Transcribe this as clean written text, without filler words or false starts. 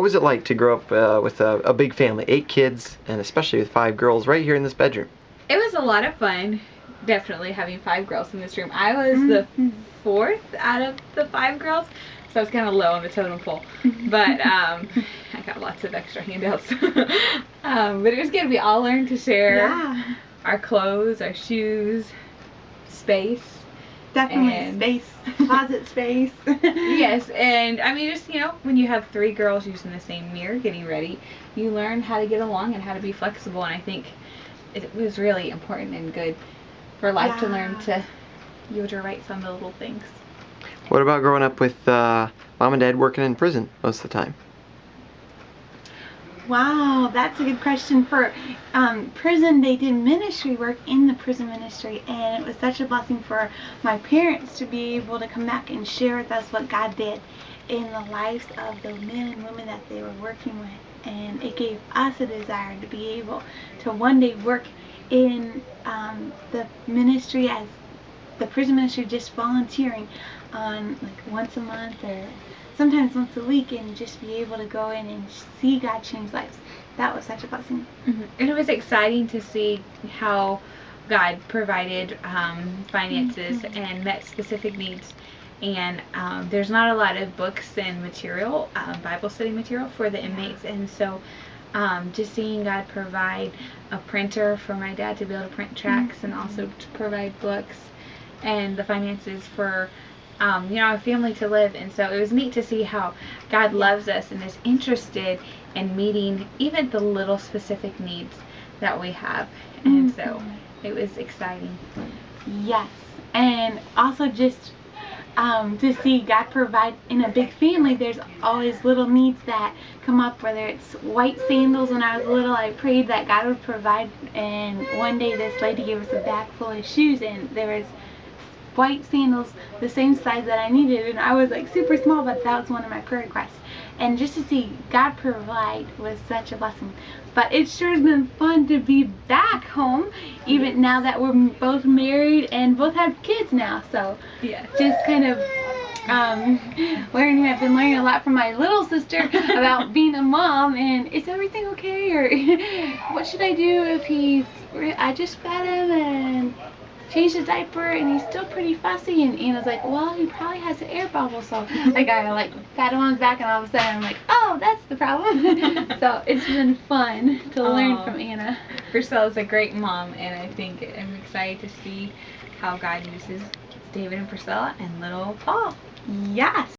was it like to grow up with a big family, 8 kids, and especially with 5 girls right here in this bedroom? It was a lot of fun, definitely having 5 girls in this room. I was the 4th out of the 5 girls, so I was kind of low on the totem pole. But I got lots of extra handouts. But it was good. We all learned to share our clothes, our shoes, space. Definitely space, closet space. Yes, and I mean, just, when you have 3 girls using the same mirror getting ready, you learn how to get along and how to be flexible, and I think it was really important and good for life to learn to yield your rights on the little things. What about growing up with Mom and Dad working in prison most of the time? Wow, that's a good question. For prison, they did ministry work in the prison ministry, and it was such a blessing for my parents to be able to come back and share with us what God did in the lives of the men and women that they were working with. And it gave us a desire to be able to one day work in the ministry, as the prison ministry, just volunteering on like once a month or sometimes once a week, and just be able to go in and see God change lives. That was such a blessing. And it was exciting to see how God provided finances and met specific needs. And there's not a lot of books and material, Bible study material for the inmates, and so just seeing God provide a printer for my dad to be able to print tracts, and also to provide books, and the finances for a family to live. And so it was neat to see how God loves us and is interested in meeting even the little specific needs that we have. And so it was exciting. Yes, and also just to see God provide in a big family. There's always little needs that come up, whether it's white sandals. When I was little, I prayed that God would provide, and one day this lady gave us a bag full of shoes, and there was white sandals the same size that I needed, and I was like super small, but that was one of my prayer requests. And just to see God provide was such a blessing. But it sure has been fun to be back home, even now that we're both married and both have kids now. So just kind of I've been learning a lot from my little sister about being a mom, and is everything okay, or what should I do if I just fed him and changed his diaper and he's still pretty fussy, and Anna's like, well, he probably has an air bubble, so I gotta pat him on his back, and all of a sudden I'm like, oh, that's the problem. So it's been fun to learn from Anna. Priscilla's a great mom, and I think I'm excited to see how God uses David and Priscilla and little Paul. Yes.